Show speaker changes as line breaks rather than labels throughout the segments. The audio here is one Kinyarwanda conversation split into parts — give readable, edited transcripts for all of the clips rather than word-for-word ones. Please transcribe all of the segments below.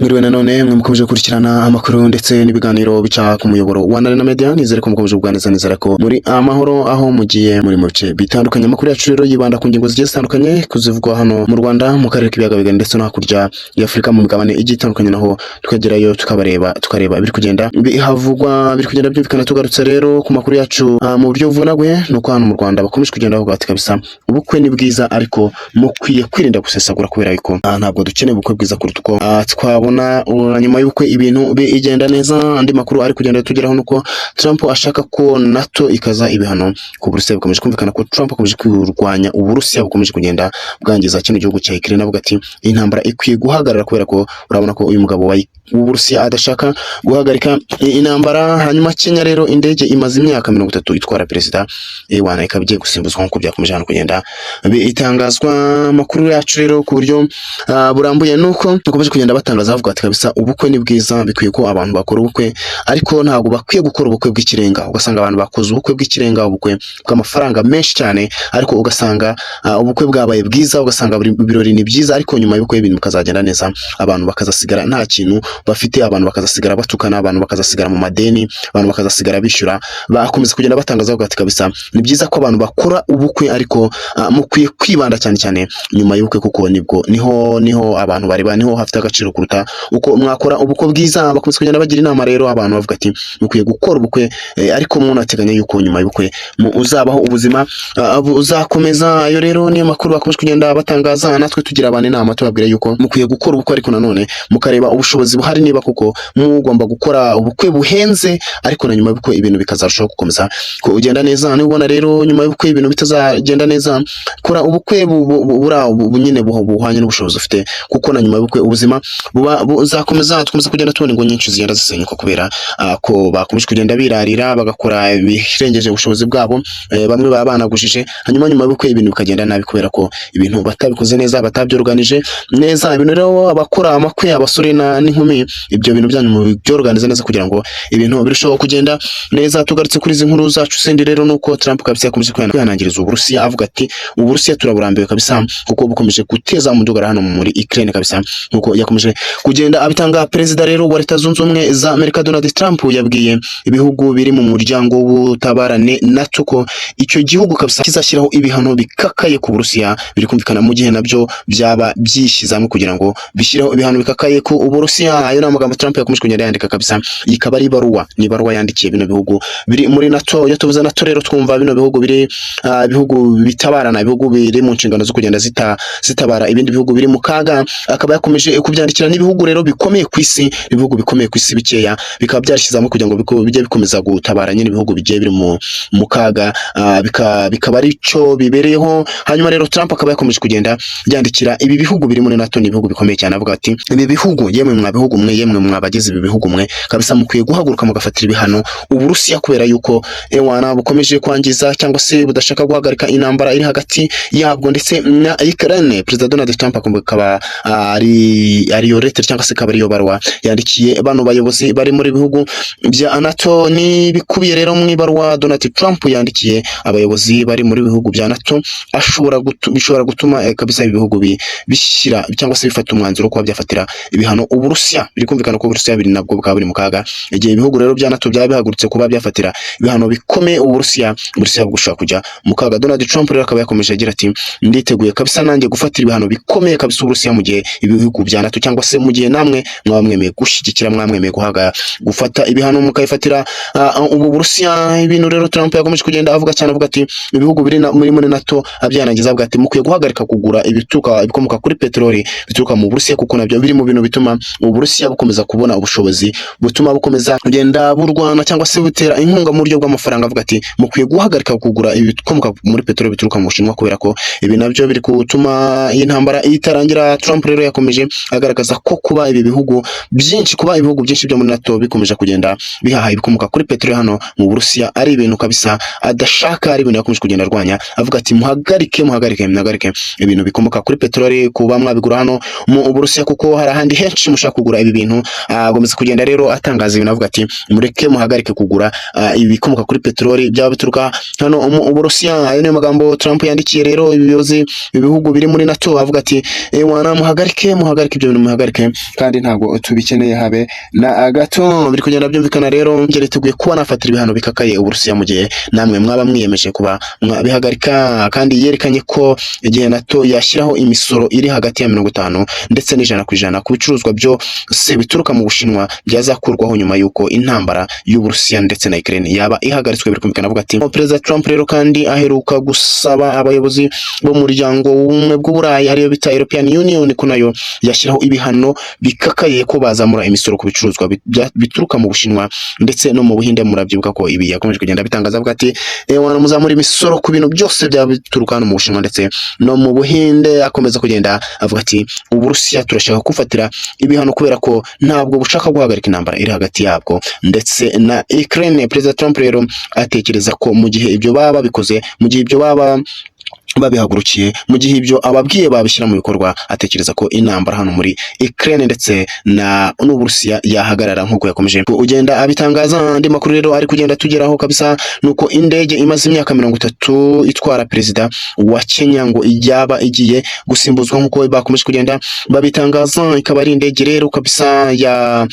Mwiriwe nanone mwe mukomeje gukurikirana amakuru ndetse n'ibiganiro bica ku muyoboro wa Arena Media. Nizere ko mukomeje kuganiriza nizera ko muri amahoro aho mugiye muri mu bice bitandukanye. Amakuru yacu rero yibanda ku ngingo zigiye zitandukanye kuzivugwa hano mu Rwanda, mu karere k'ibiyaga bigari ndetse no hakurya y'Afrika mu migabane igiye itandukanye, naho tukagerayo tukareba biri kugenda bihavugwa, biri kugenda byumvikana. Tugarutse rero ku makuru yacu mu buryo buvunaguye, nuko hano mu Rwanda bakomeje kugenda bavuga ati kabisa ubukwe ni bwiza ariko mukwiye kwirinda gusesagura, kubera yuko ntabwo dukeneye ubukwe bwiza kuruta uko twabona nyuma y'ubukwe ibintu bigenda neza. Andi makuru ari kugenda tugeraho nuko Trump ashaka ko NATO ikaza ibihano ku Burusiya. Bikomeje kumvikana ko Trump akomeje kurwanya Uburusiya bukomeje kugenda bwangiza kino gihugu cya Ukraine, avuga ati intambara ikwiye guhagarara, kubera ko urabona ko uyu mugabo wa Uburusiya adashaka guhagarika intambara. Hanyuma Kenya rero indege imaze imyaka 30 itwara perezida wana ikaba igiye gusimbuzwa nk'uko byakomeje hano kugenda bitangazwa. Amakuru yacu rero ku buryo burambuye nuko bakomeje kugenda batangaza bavuga ati kabisa ubukwe ni bwiza, bikwiye ko abantu bakora ubukwe, ariko ntabwo bakwiye gukora ubukwe bw'ikirenga. Ugasanga abantu bakoze ubukwe bw'ikirenga, ubukwe bw'amafaranga menshi cyane, ariko ugasanga ubukwe bwabaye bwiza, ugasanga ibirori ni byiza, ariko nyuma y'ubukwe ibintu bikazagenda neza, abantu bakazasigara nta kintu bafite, abantu bakazasigara batukana, abantu bakazasigara mu madeni, abantu bakazasigara bishyura. Bakomeza kugenda batangaza bavuga ati kabisa ni byiza ko abantu bakora ubukwe, ariko mukwiye kwibanda cyane cyane nyuma y'ubukwe, kuko niho abantu bareba, niho hafite agaciro kuruta uko mwakora ubukwe bwiza. Bakomeza kugenda bagira inama rero abantu bavuga ati mukwiye gukora ubukwe, ariko munateganya yuko nyuma y'ubukwe uzabaho ubuzima uzakomeza. Ayo rero niyo makuru bakomeje kugenda batangaza, natwe tugira abantu inama tubabwira yuko mukwiye gukora ubukwe, ariko nanone mukareba ubushobozi buhari, niba kuko mugomba gukora ubukwe buhenze, ariko na nyuma y'ubukwe ibintu bikazarushaho gukomeza kugenda neza. Nibona rero nyuma y'ubukwe ibintu bitazagenda neza, kora ubukwe nyine buhwanye n'ubushobozi ufite, kuko na nyuma y'ubukwe ubuzima buzakomeza kugenda tubona ingo nyinshi zigenda zisenyuka, kubera ko bakomeje kugenda birarira bagakora ibirengeje ubushobozi bwabo. Bamwe baba banagujije, hanyuma nyuma y'ubukwe ibintu bikagenda nabi, kubera ko ibintu batabikoze neza, batabyorganize neza. Ibintu rero abakora amakwe, abasore n'inkumi, ibyo bintu byanyu mu byorganize neza kugira ngo ibintu birusheho kugenda neza. Tugarutse kuri izi nkuru zacu sindi rero nuko Trump kabisa yakomeje kwihanangiriza Uburusiya, avuga ati Uburusiya turaburambiwe kabisa, kuko bukomeje guteza umudugara hano muri Ukraine kabisa, nuko yakomeje kugenda abitanga. Perezida rero wa Leta Zunze Ubumwe za Amerika Donald Trump yabwiye ibihugu biri mu muryango w'ubutabarane NATO ko icyo gihugu kabisa kizashyiraho ibihano bikakaye ku Burusiya. Biri kumvikana mu gihe nabyo byaba byishyizamo kugira ngo bishyiraho ibihano bikakaye ku Uburusiya. Ayo ni amagambo Trump yakomeje kugenda yandika kabisa. Ikaba ari ibaruwa yandikiye bino bihugu biri muri NATO. Iyo tuvuze NATO rero twumva bino bihugu biri bihugu bitabarana, ibihugu biri mu nshingano zo kugenda zitabara ibindi bihugu biri mu kaga. Akaba yakomeje kubyandikira n'ibihugu rero bikomeye ku isi, ibihugu bikomeye ku isi bikeya, bikaba byarishizamo kugira ngo bijye bikomeza gutabara nyine ibihugu bigiye biri mu kaga, bikaba ari cyo bibereyeho. Hanyuma rero Trump akaba yakomeje kugenda yandikira ibi bihugu biri muri NATO, ni ibihugu bikomeye cyane, avuga ati ibi bihugu yemwe mwa bihugu mwe, yemwe mwabagize ibi bihugu mwe kabisa, mukwiye guhaguruka mugafatira ibihano Uburusiya, kubera yuko ewana bukomeje kwangiza cyangwa se budashaka guhagarika intambara iri hagati yabwo ndetse na Ukraine. Perezida Donald Trump akaba ariyo letter cyangwa se akaba ariyo baruwa yandikiye bano bayobozi bari muri bihugu bya NATO. Ni bikubiye rero mu ibaruwa Donald Trump yandikiye abayobozi bari muri bihugu bya NATO, bishobora gutuma kabisa ibihugu bishyira cyangwa se bifata umwanzuro ko byafatira ibihano Uburusiya. Biri kumvikana ko Uburusiya biri nabwo bukaba buri mu kaga, igihe ibihugu rero bya NATO byaba bihagurutse kuba byafatira ibihano bikomeye Uburusiya bugushaka kujya mu kaga. Donald Trump rero akaba yakomeje agira ati nditeguye kabisa nanjye gufatira ibihano bikomeye kabisa Uburusiya, mu gihe ibihugu bya NATO cyangwa se mu gihe namwe mwamwemeye gushyigikira, mwamwemeye gufata ibihano mukayifatira ubu Burusiya. Ibintu rero Trump yakomeje kugenda avuga cyane, avuga ati ibihugu biri muri NATO abyanangiza, avuga ati mukwiye guhagarika kugura ibikomoka kuri peteroli bituruka mu Burusiya, kuko nabyo biri mu bintu bituma Uburusiya bukomeza kubona ubushobozi butuma bukomeza kugenda burwana cyangwa se butera inkunga mu buryo bw'amafaranga. Avuga ati mukwiye guhagarika kugura ibikomoka muri peteroli bituruka mu Bushinwa, kubera ko ibi nabyo biri gutuma iyi ntambara itarangira. Trump rero yakomeje agaragaza ko kuba ibihugu byinshi byo muri NATO bikomeje kugenda bihaha ibikomoka kuri peteroli hano mu Burusiya ari ibintu kabisa adashaka, ari ibintu yakomeje kugenda arwanya. Avuga ati muhagarike ibintu bikomoka kuri peteroli kuba mwabigura hano mu Burusiya, kuko hari ahandi henshi mushaka kugura ibi bintu. Agomeza kugenda rero atangaza ibintu avuga ati mureke muhagarike kugura ibikomoka kuri peteroli byaba bituruka hano mu Burusiya. Ayo niyo magambo Trump yandikiye rero ibiyobozi ibihugu biri muri NATO, avuga ati wana muhagarike ibyo bintu, muhagarike kandi ntabwo tubikeneye habe na gato. Biri kugenda byumvikana rero ngeriteguye kuba nafatira ibihano bikakaye Uburusiya mu gihe namwe mwaba mwiyemeje kuba bihagarika, kandi yerekanye ko igihe NATO yashyiraho imisoro iri hagati ya 50 ndetse n'100% ku bicuruzwa byose bituruka mu Bushinwa byazakurwaho nyuma y'uko intambara y'Uburusiya ndetse na Ukraine yaba ihagaritswe. Biri kumvikana avuga ati Perezida Trump rero kandi aheruka gusaba abayobozi bo mu muryango w'ubumwe bw'Uburayi ariyo bita European Union ko nayo yashyiraho ibihano bikakaye ko bazamura imisoro ku bicuruzwa bituruka mu Bushinwa ndetse no mu Buhinde. Murabyibuka ko ibi yakomeje kugenda bitangaza avuga ati wana muzamura imisoro ku bintu byose byabituruka no mu Bushinwa ndetse no mu Buhinde. Akomeza kugenda avuga ati Uburusiya turashaka kufatira ibihano kubera ko ntabwo bushaka guhagarika intambara iri hagati yabwo ndetse na Ukraine. Perezida Trump rero atekereza ko mu gihe ibyo baba bikoze, mu gihe ibyo baba babihagurukiye, mu gihe ibyo ababwiye babishyira mu bikorwa, atekereza ko intambara hano muri Ukraine ndetse na n'Uburusiya yahagarara nk'uko yakomeje ugenda abitangaza. Andi makuru rero ari kugenda tugeraho kabisa nuko indege imaze imyaka 30 itwara perezida wa Kenya ngo ijyaba igiye gusimbuzwa nk'uko bakomeje kugenda babitangaza. Ikaba ari indege rero kabisa ya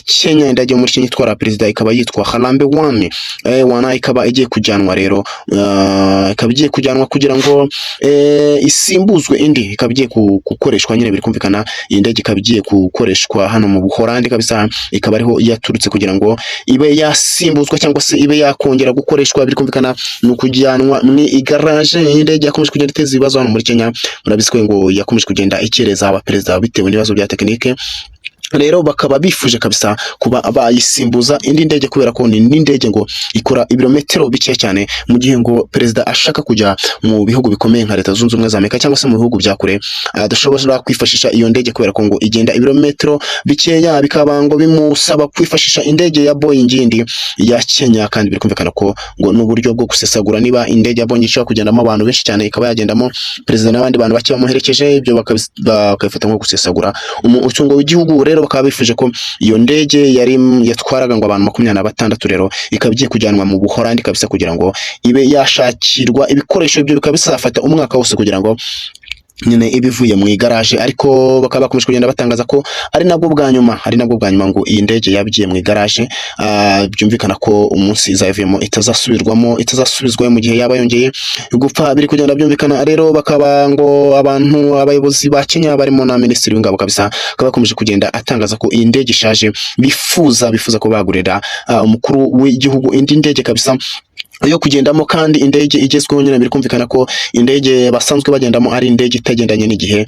Kenya, indege muri Kenya itwara perezida ikaba yitwa Harambee 1 ikaba igiye kujyanwa rero ikaba igiye kujyanwa kugira ngo isimbuzwe indi, ikaba igiye gukoreshwa nyine. Biri kumvikana iyi ndege ikaba igiye gukoreshwa hano mu Buholandi kabisa, ikaba ariho yaturutse kugira ngo ibe yasimbuzwa cyangwa se ibe yakongera gukoreshwa. Biri kumvikana ni ukujyanwa mu igaraje. Iyi ndege yakomeje kugenda iteza ibibazo hano muri Kenya, murabiswe ngo yakomeje kugenda ikereza abaperezida bitewe n'ibibazo bya tekinike. Rero bakaba bifuje kabisa kuba bayisimbuza indi ndege kubera ko ni indege ngo ikora ibirometero bike cyane, mu gihe ngo perezida ashaka kujya mu bihugu bikomeye nka Leta Zunze Ubumwe za Amerika cyangwa se mu bihugu bya kure adashobora kwifashisha iyo ndege kubera ko ngo igenda ibirometero bikeya, bikaba ngo bimusaba kwifashisha indege ya Boeing indi ya Kenya. Kandi biri kumvikana ko ngo n'uburyo bwo gusesagura niba indege ya Boeing ishaka kugendamo abantu benshi cyane ikaba yagendamo perezida n'abandi bantu bake bamuherekeje, ibyo bakabifata nko gusesagura umutungo w'igihugu. Rero bakaba bifuje ko iyo ndege yatwaraga ngo abantu 26 rero ikaba igiye kujyanwa mu Buholandi kabisa kugira ngo ibe yashakirwa ibikoresho. Ibyo bikaba bizafata umwaka wose kugira ngo nyine ibivuye mu igaraje, ariko bakaba bakomeje kugenda batangaza ko ari nabwo bwa nyuma ngo iyi ndege yabigiye mu igaraje. Byumvikana ko umunsi izavuyemo itazasubizwa mu gihe yaba yongeye gupfa. Biri kugenda byumvikana rero, bakaba ngo abayobozi ba Kenya barimo na minisitiri w'ingabo kabisa bakaba bakomeje kugenda atangaza ko iyi ndege ishaje bifuza ko bagurira umukuru w'igihugu indi ndege kabisa yo kugendamo, kandi indege igezweho nyine. Biri kumvikana ko indege basanzwe bagendamo ari indege itagendanye n'igihe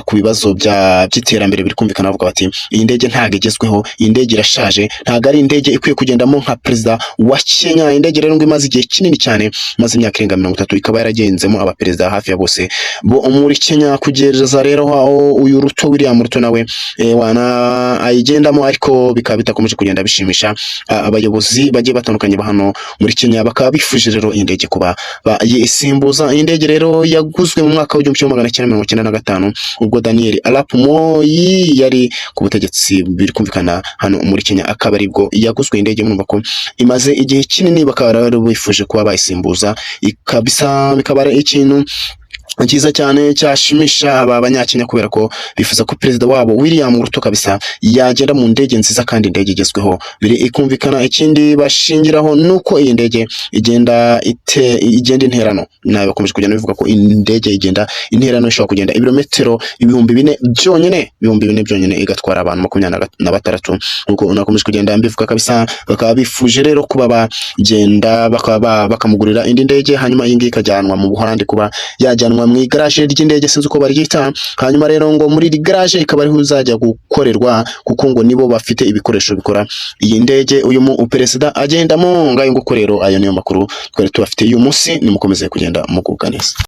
ku bibazo by'iterambere. Biri kumvikana bavuga bati iyi ndege ntago igezweho, iyi ndege irashaje, ntago ari indege ikwiye kugendamo nka perezida wa Kenya. Indege rero ngo imaze igihe kinini cyane, maze imyaka irenga 30 ikaba yaragenzemo abaperezida hafi ya bose bo muri Kenya, kugereza rero aho uyu William Ruto nawe ayigendamo, ariko bikaba bitakomeje kugenda bishimisha abayobozi bagiye batandukanye ba hano muri Kenya. Bakaba bifuje rero indege kuba bayisimbuza. Indege rero yaguzwe mu mwaka w'1995 ubwo Daniel Arap Moi yari ku butegetsi. Biri kumvikana hano muri Kenya akaba aribwo yaguzwe indege. Mwumva ko imaze igihe kinini, bakaba rero bifuje kuba bayisimbuza. Bikaba ari ikintu cyiza cyane cyashimisha aba banyakenya kubera ko bifuza ko perezida wabo William Ruto kabisa yagenda mu ndege nziza kandi indege igezweho. Biri ikumvikana ikindi bashingiraho nuko iyi ndege igenda interano, nawe bakomeje kugenda bivuga ko indege igenda interano ishobora kugenda ibirometero 4,000 byonyine igatwara abantu 26 uko unakomeje kugenda mbivuga kabisa. Bakaba bifuje rero kuba bagenda bakamugurira indi ndege, hanyuma iyi ngiyi ikajyanwa mu Buholandi kuba yajyanwa mu igaraje ry'indege, sinzi uko baryita. Hanyuma rero ngo muri iri garage ikaba ariho uzajya gukorerwa, kuko ngo nibo bafite ibikoresho bikora iyi ndege uyu perezida agendamo. Ngayo nguko rero ayo niyo makuru twari tubafite uyu munsi, nimukomeze kugenda mugubwa neza.